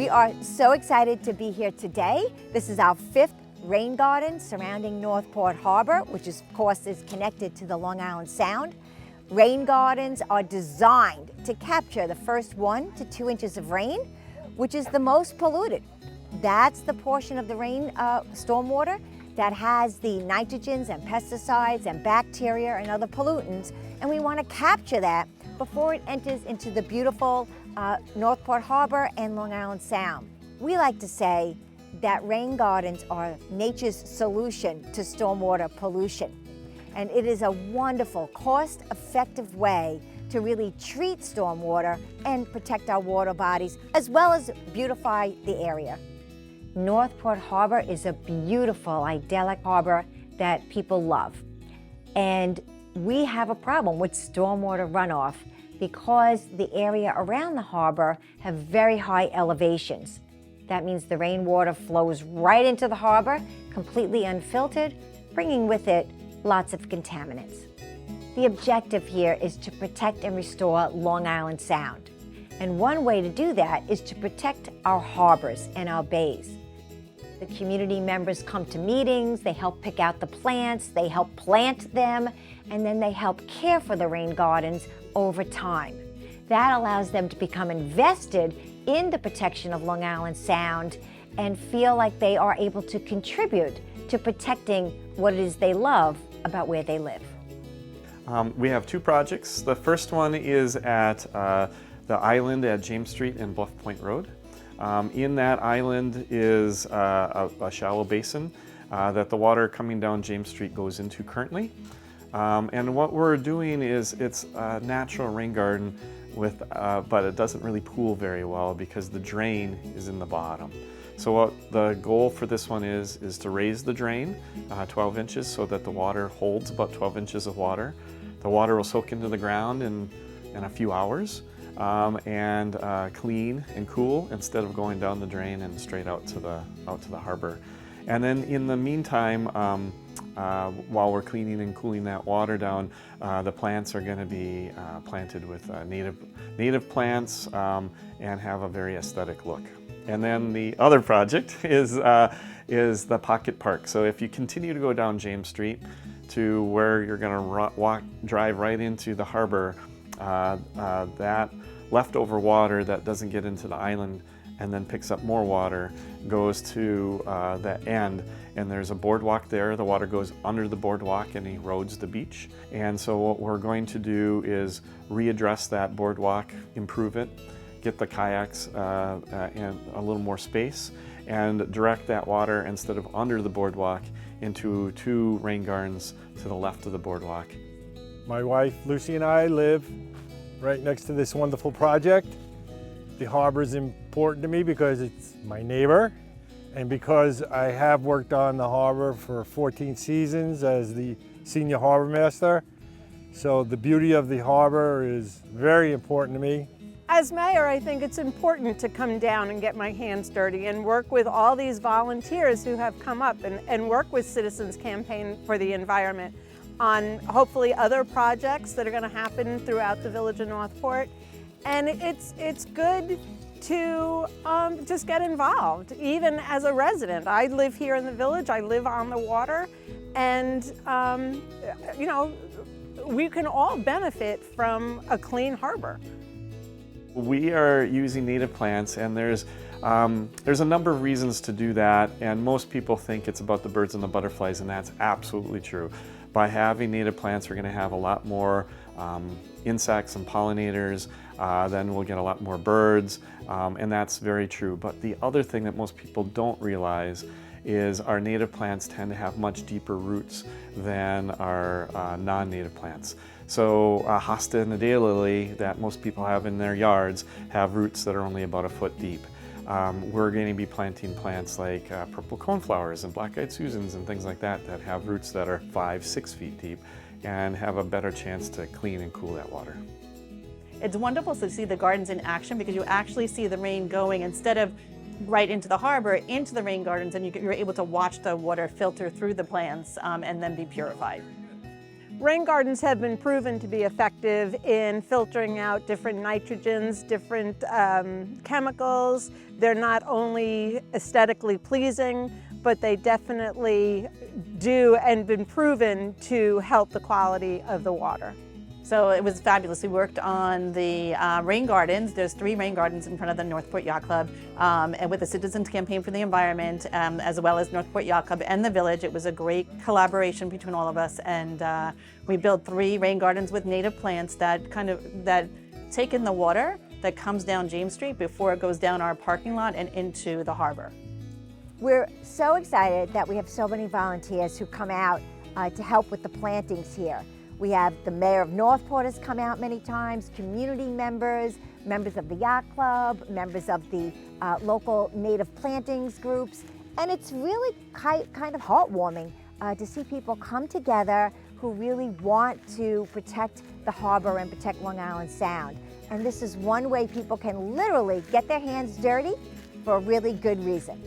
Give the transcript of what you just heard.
We are so excited to be here today. This is our 5th rain garden surrounding Northport Harbor, which of course is connected to the Long Island Sound. Rain gardens are designed to capture the first 1 to 2 inches of rain, which is the most polluted. That's the portion of the rain stormwater that has the nitrogens and pesticides and bacteria and other pollutants, and we want to capture that before it enters into the beautiful Northport Harbor and Long Island Sound. We like to say that rain gardens are nature's solution to stormwater pollution. And it is a wonderful, cost-effective way to really treat stormwater and protect our water bodies, as well as beautify the area. Northport Harbor is a beautiful, idyllic harbor that people love. And we have a problem with stormwater runoff because the area around the harbor have very high elevations. That means the rainwater flows right into the harbor, completely unfiltered, bringing with it lots of contaminants. The objective here is to protect and restore Long Island Sound. And one way to do that is to protect our harbors and our bays. The community members come to meetings, they help pick out the plants, they help plant them, and then they help care for the rain gardens over time. That allows them to become invested in the protection of Long Island Sound and feel like they are able to contribute to protecting what it is they love about where they live. We have 2 projects. The first one is at the island at James Street and Bluff Point Road. In that island is a shallow basin that the water coming down James Street goes into currently. And what we're doing is it's a natural rain garden but it doesn't really pool very well because the drain is in the bottom. So what the goal for this one is to raise the drain 12 inches so that the water holds about 12 inches of water. The water will soak into the ground in a few hours and clean and cool instead of going down the drain and straight out to the harbor. And then in the meantime, while we're cleaning and cooling that water down, the plants are going to be planted with native plants and have a very aesthetic look. And then the other project is the Pocket Park. So if you continue to go down James Street to where you're going to drive right into the harbor, that leftover water that doesn't get into the island and then picks up more water goes to the end, and there's a boardwalk there. The water goes under the boardwalk and erodes the beach. And so what we're going to do is readdress that boardwalk, improve it, get the kayaks and a little more space, and direct that water instead of under the boardwalk into 2 rain gardens to the left of the boardwalk. My wife Lucy and I live right next to this wonderful project. The harbor is important to me because it's my neighbor and because I have worked on the harbor for 14 seasons as the senior harbor master. So the beauty of the harbor is very important to me. As mayor, I think it's important to come down and get my hands dirty and work with all these volunteers who have come up and work with Citizens Campaign for the Environment on hopefully other projects that are going to happen throughout the Village of Northport. And it's good to just get involved, even as a resident. I live here in the village, I live on the water, and you know, we can all benefit from a clean harbor. We are using native plants, and there's a number of reasons to do that, and most people think it's about the birds and the butterflies, and that's absolutely true. By having native plants, we're going to have a lot more insects and pollinators, then we'll get a lot more birds, and that's very true. But the other thing that most people don't realize is our native plants tend to have much deeper roots than our non-native plants. So hosta and the daylily that most people have in their yards have roots that are only about 1 foot deep. We're going to be planting plants like purple coneflowers and black-eyed Susans and things like that that have roots that are 5-6 feet deep and have a better chance to clean and cool that water. It's wonderful to see the gardens in action because you actually see the rain going instead of right into the harbor, into the rain gardens, and you're able to watch the water filter through the plants and then be purified. Rain gardens have been proven to be effective in filtering out different nitrogens, different chemicals. They're not only aesthetically pleasing, but they definitely do and been proven to help the quality of the water. So it was fabulous. We worked on the rain gardens. There's 3 rain gardens in front of the Northport Yacht Club, and with the Citizens Campaign for the Environment, as well as Northport Yacht Club and the Village. It was a great collaboration between all of us, and we built 3 rain gardens with native plants that take in the water that comes down James Street before it goes down our parking lot and into the harbor. We're so excited that we have so many volunteers who come out to help with the plantings here. We have the mayor of Northport has come out many times, community members, members of the yacht club, members of the local native plantings groups, and it's really kind of heartwarming to see people come together who really want to protect the harbor and protect Long Island Sound. And this is one way people can literally get their hands dirty for a really good reason.